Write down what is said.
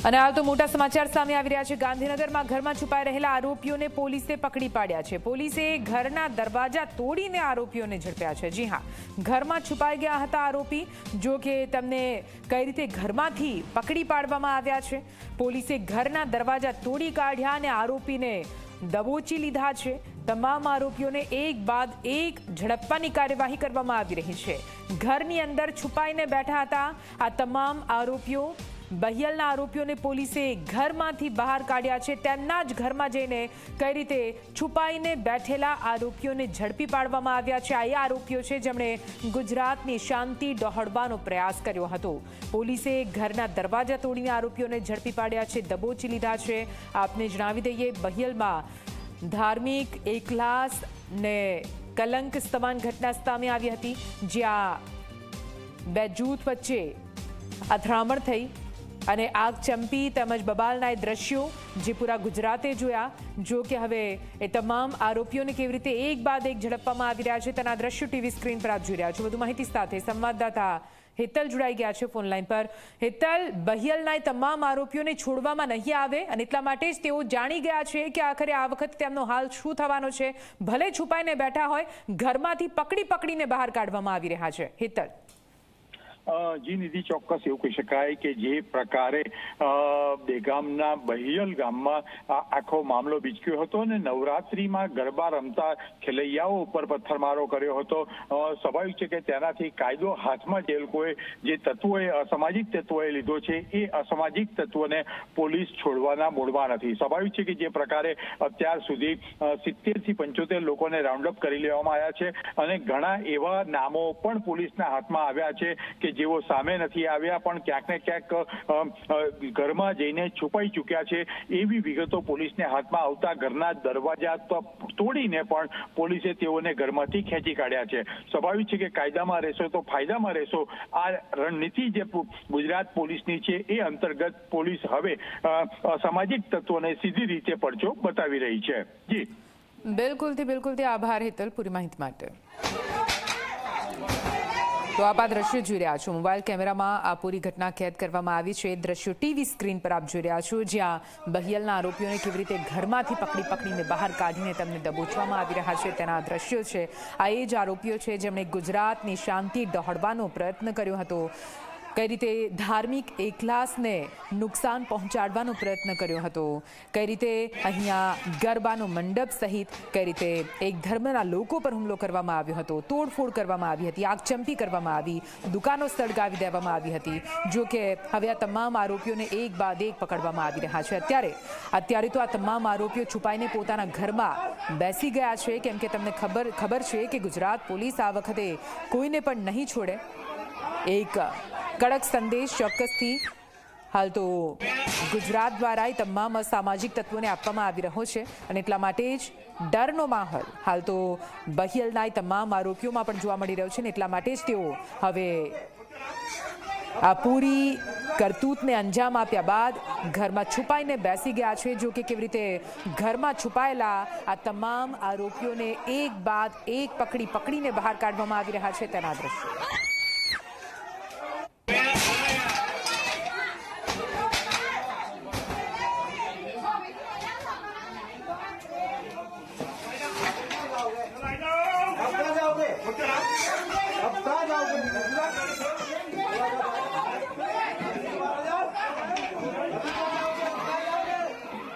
અને હાલ તો મોટા સમાચાર સામે આવી રહ્યા છે। ગાંધીનગરમાં ઘરમાં છુપાઈ રહેલા આરોપીઓને પોલીસે પકડી પાડ્યા છે। પોલીસે ઘરના દરવાજા તોડીને આરોપીઓને ઝડપ્યા છે। જી હા, ઘરમાં છુપાઈ ગયા હતા આરોપી, જો કે તેમને કઈ રીતે ઘરમાંથી પકડી પાડવામાં આવ્યા છે। પોલીસે ઘરના દરવાજા તોડી કાઢ્યા અને આરોપીને દબોચી લીધા છે। તમામ આરોપીઓને એક બાદ એક ઝડપવાની કાર્યવાહી કરવામાં આવી રહી છે। ઘરની અંદર છુપાઈને બેઠા હતા આ તમામ આરોપીઓ। બહિયલના આરોપીઓને પોલીસે ઘરમાંથી બહાર કાઢ્યા છે। તેમના જ ઘરમાં જઈને કઈ રીતે છુપાઈને બેઠેલા આરોપીઓને ઝડપી પાડવામાં આવ્યા છે। આ એ આરોપીઓ છે જેમણે ગુજરાતની શાંતિ ડહોળવાનો પ્રયાસ કર્યો હતો। પોલીસે ઘરના દરવાજા તોડીને આરોપીઓને ઝડપી પાડ્યા છે, દબોચી લીધા છે। આપને જણાવી દઈએ, બહિયલમાં ધાર્મિક એકલાસ ને કલંક સમાન ઘટના સામે આવી હતી, જ્યાં બે જૂથ વચ્ચે અથડામણ થઈ અને આગ ચંપી તેમજ બબાલના એ દ્રશ્યો જે પૂરા ગુજરાતે જોયા। જો કે હવે એ તમામ આરોપીઓને કેવી રીતે એક બાદ એક ઝડપવામાં આવી રહ્યા છે તેના દ્રશ્યો ટીવી સ્ક્રીન પર આપ જોઈ રહ્યા છો। વધુ માહિતી સાથે સંવાદદાતા હેતલ જોડાઈ ગયા છે ફોનલાઈન પર। હેતલ, બહિયલના તમામ આરોપીઓને છોડવામાં નહીં આવે અને એટલા માટે જ તેઓ જાણી ગયા છે કે આખરે આ વખતે તેમનો હાલ શું થવાનો છે। ભલે છુપાઈને બેઠા હોય, ઘરમાંથી પકડીને બહાર કાઢવામાં આવી રહ્યા છે। હેતલ, જી નિધિ, ચોક્કસ એવું કહી શકાય કે જે પ્રકારે બેગામના બહિયલ ગામમાં આખો મામલો બીચક્યો હતો અને નવરાત્રીમાં ગરબા રમતા ખેલૈયાઓ ઉપર પથ્થરમારો કર્યો હતો, સ્વાભાવિક છે કે તેનાથી કાયદો હાથમાં જે લોકોએ જે તત્વોએ અસામાજિક તત્વોએ લીધો છે એ અસામાજિક તત્વોને પોલીસ છોડવાના મૂડમાં નથી। સ્વાભાવિક છે કે જે પ્રકારે અત્યાર સુધી 70 થી 75 લોકોને રાઉન્ડ અપ કરી લેવામાં આવ્યા છે અને ઘણા એવા નામો પણ પોલીસના હાથમાં આવ્યા છે કે જેઓ સામે નથી આવ્યા પણ ક્યાંક ને ક્યાંક ઘરમાં જઈને છુપાઈ ચૂક્યા છે। એવી વિગતો પોલીસને હાથમાં આવતા ઘરના દરવાજા તોડીને પણ પોલીસે તેઓને ઘરમાંથી ખેંચી કાઢ્યા છે। સ્વાભાવિક છે કે કાયદામાં રહેશો તો ફાયદામાં રહેશો, આ રણનીતિ જે ગુજરાત પોલીસની છે એ અંતર્ગત પોલીસ હવે સામાજિક તત્વોને સીધી રીતે પડચો બતાવી રહી છે। જી બિલકુલથી આભાર હેતલ પૂરી માહિતી માટે। તો આપ આ દ્રશ્યો જોઈ રહ્યા છો, મોબાઈલ કેમેરામાં આ પૂરી ઘટના કેદ કરવામાં આવી છે। દ્રશ્યો ટીવી સ્ક્રીન પર આપ જોઈ રહ્યા છો, જ્યાં બહિયલના આરોપીઓને કેવી રીતે ઘરમાંથી પકડીને બહાર કાઢીને તેમને દબોચવામાં આવી રહ્યા છે તેના દ્રશ્યો છે। આ એ જ આરોપીઓ છે જેમણે ગુજરાતની શાંતિ ડહોળવાનો પ્રયત્ન કર્યો હતો, કઈ રીતે ધાર્મિક એકલાસને નુકસાન પહોંચાડવાનો પ્રયત્ન કર્યો હતો, કઈ રીતે અહીંયા ગરબાનો મંડપ સહિત કઈ રીતે એક ધર્મના લોકો પર હુમલો કરવામાં આવ્યો હતો, તોડફોડ કરવામાં આવી હતી, આગચંપી કરવામાં આવી, દુકાનો સળગાવી દેવામાં આવી હતી। જો કે હવે આ તમામ આરોપીઓને એક બાદ એક પકડવામાં આવી રહ્યા છે। અત્યારે તો આ તમામ આરોપીઓ છુપાઈને પોતાના ઘરમાં બેસી ગયા છે, કેમ કે તમને ખબર છે કે ગુજરાત પોલીસ આ વખતે કોઈને પણ નહીં છોડે। એક કડક સંદેશ ચોક્કસથી હાલ તો ગુજરાત દ્વારા તમામ અસામાજિક તત્વોને આપવામાં આવી રહ્યો છે અને એટલા માટે જ ડરનો માહોલ હાલ તો બહિયલના તમામ આરોપીઓમાં પણ જોવા મળી રહ્યો છે ને એટલા માટે જ તેઓ હવે આ પૂરી કરતૂતને અંજામ આપ્યા બાદ ઘરમાં છુપાઈને બેસી ગયા છે। જો કે કેવી રીતે ઘરમાં છુપાયેલા આ તમામ આરોપીઓને એક બાદ એક પકડીને બહાર કાઢવામાં આવી રહ્યા છે તેના દ્રશ્યો।